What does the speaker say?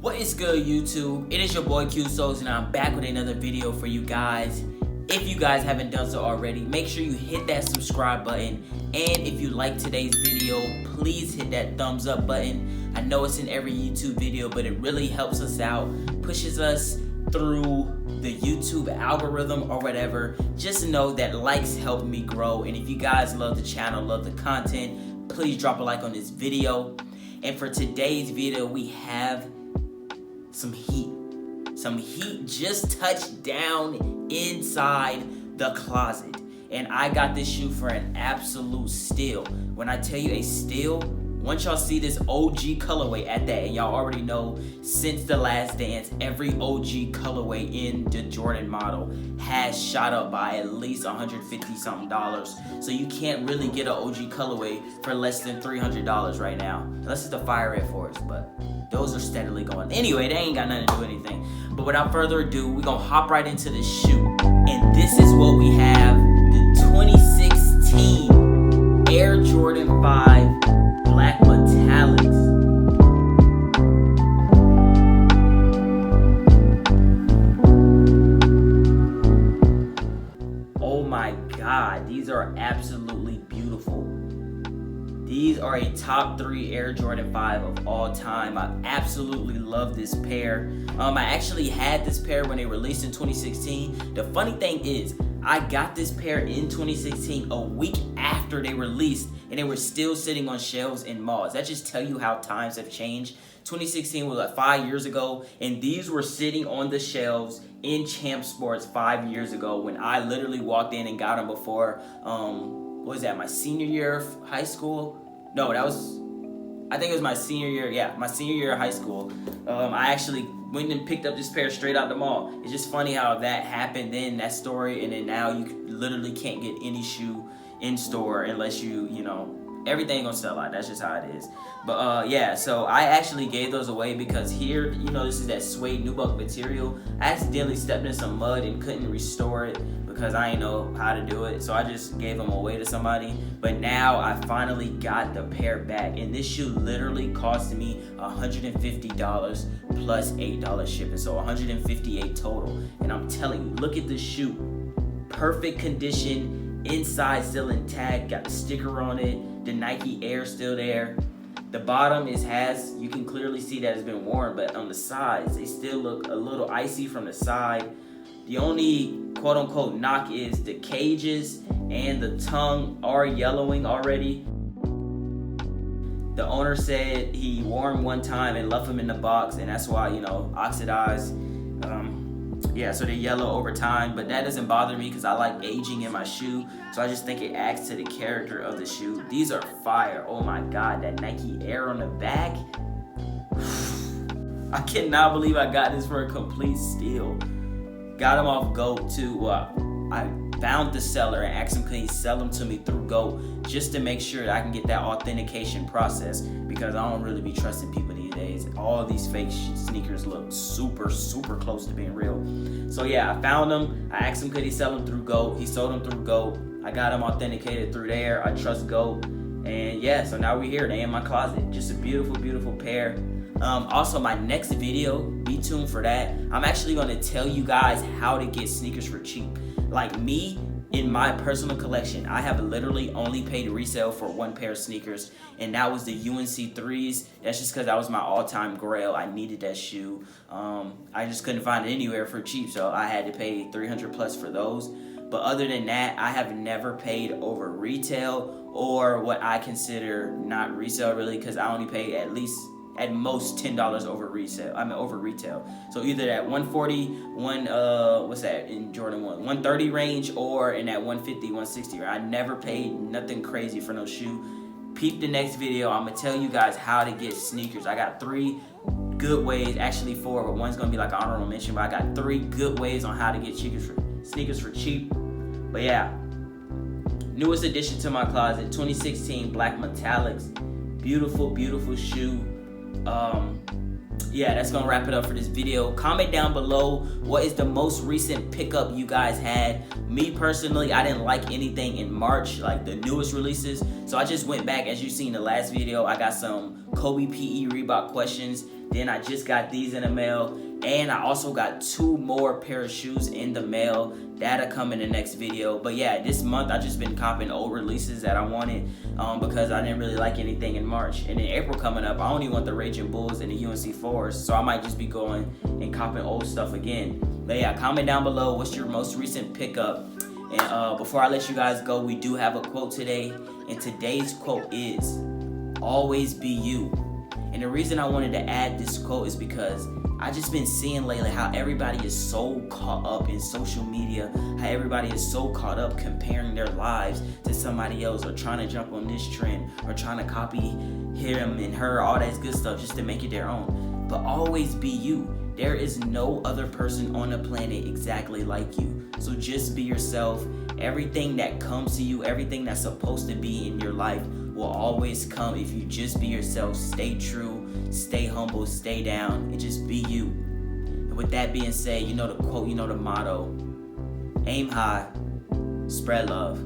What is good, YouTube? It is your boy Q Souls, and I'm back with another video for you guys. If you guys haven't done so already, make sure you hit that subscribe button, and if you like today's video, please hit that thumbs up button. I know it's in every YouTube video, but it really helps us out, pushes us through the YouTube algorithm or whatever. Just know that likes help me grow, and if you guys love the channel, love the content, please drop a like on this video. And for today's video, we have some heat. Some heat just touched down inside the closet. And I got this shoe for an absolute steal. When I tell you a steal, once y'all see this OG colorway at that, and y'all already know since The Last Dance, every OG colorway in the Jordan model has shot up by at least $150 something. So you can't really get an OG colorway for less than $300 right now, unless it's the Fire Red Forest, but those are steadily going. Anyway, they ain't got nothing to do with anything. But without further ado, we're gonna hop right into the shoe. And this is what we have, the 2016 Air Jordan 5 Black Metallics. Oh my God, these are absolutely beautiful. These are a top 3 Air Jordan 5 of all time. I absolutely love this pair. I actually had this pair when they released in 2016. The funny thing is, I got this pair in 2016 a week after they released, and they were still sitting on shelves in malls. That just tell you how times have changed. 2016 was like 5 years ago, and these were sitting on the shelves in Champ Sports 5 years ago when I literally walked in and got them before, what was that, my senior year of high school? No, that was, I think it was my senior year, yeah, my senior year of high school. I actually went and picked up this pair straight out the mall. It's just funny how that happened then, that story, and then now you literally can't get any shoe in store unless you know, everything gonna sell out. That's just how it is. But yeah, so I actually gave those away because here, you know, this is that suede nubuck material. I accidentally stepped in some mud and couldn't restore it because I didn't know how to do it. So I just gave them away to somebody. But now I finally got the pair back, and this shoe literally cost me $150 plus $8 shipping, so $158 total. And I'm telling you, look at this shoe, perfect condition, inside still intact, got the sticker on it, the Nike Air still there. The bottom you can clearly see that it's been worn, but on the sides, they still look a little icy from the side. The only quote unquote knock is the cages and the tongue are yellowing already. The owner said he wore them one time and left them in the box, and that's why, you know, oxidized. Yeah, so they yellow over time, but that doesn't bother me because I like aging in my shoe, so I just think it adds to the character of the shoe. These are fire. Oh my God, that Nike Air on the back. I cannot believe I got this for a complete steal. Got them off GOAT too. I found the seller and asked him could he sell them to me through GOAT just to make sure that I can get that authentication process, because I don't really be trusting people these days. All these fake sneakers look super, super close to being real. So yeah, I found them. I asked him could he sell them through GOAT. He sold them through GOAT. I got them authenticated through there. I trust GOAT. And yeah, so now we're here. They in my closet. Just a beautiful, beautiful pair. Also, my next video, be tuned for that. I'm actually going to tell you guys how to get sneakers for cheap. Like me, in my personal collection, I have literally only paid resale for one pair of sneakers, and that was the UNC 3s. That's just because that was my all-time grail. I needed that shoe. I just couldn't find it anywhere for cheap, so I had to pay $300 plus for those. But other than that, I have never paid over retail, or what I consider not resale really, because I only pay at most $10 over resale. Over retail. So either that 140, what's that in Jordan 1? 130 range, or in that 150, 160. I never paid nothing crazy for no shoe. Peep the next video. I'm gonna tell you guys how to get sneakers. I got 3 good ways, actually 4, but one's gonna be like an honorable mention. But I got 3 good ways on how to get sneakers for cheap. But yeah, newest addition to my closet, 2016 Black Metallics. Beautiful, beautiful shoe. Yeah, that's gonna wrap it up for this video. Comment down below what is the most recent pickup you guys had. Me personally, I didn't like anything in March, like the newest releases, so I just went back. As you seen in the last video, I got some Kobe PE Reebok questions. Then I just got these in the mail, and I also got 2 more pair of shoes in the mail. That'll come in the next video. But yeah, this month I just been copping old releases that I wanted because I didn't really like anything in March. And in April coming up, I only want the Raging Bulls and the UNC Forest, so I might just be going and copping old stuff again. But yeah, comment down below what's your most recent pickup. And before I let you guys go, we do have a quote today, and today's quote is, "Always be you." And the reason I wanted to add this quote is because I just been seeing lately how everybody is so caught up in social media, how everybody is so caught up comparing their lives to somebody else, or trying to jump on this trend, or trying to copy him and her, all that good stuff just to make it their own. But always be you. There is no other person on the planet exactly like you. So just be yourself. Everything that comes to you, everything that's supposed to be in your life will always come if you just be yourself. Stay true, stay humble, stay down, and just be you. And with that being said, you know the quote, you know the motto. Aim high, spread love.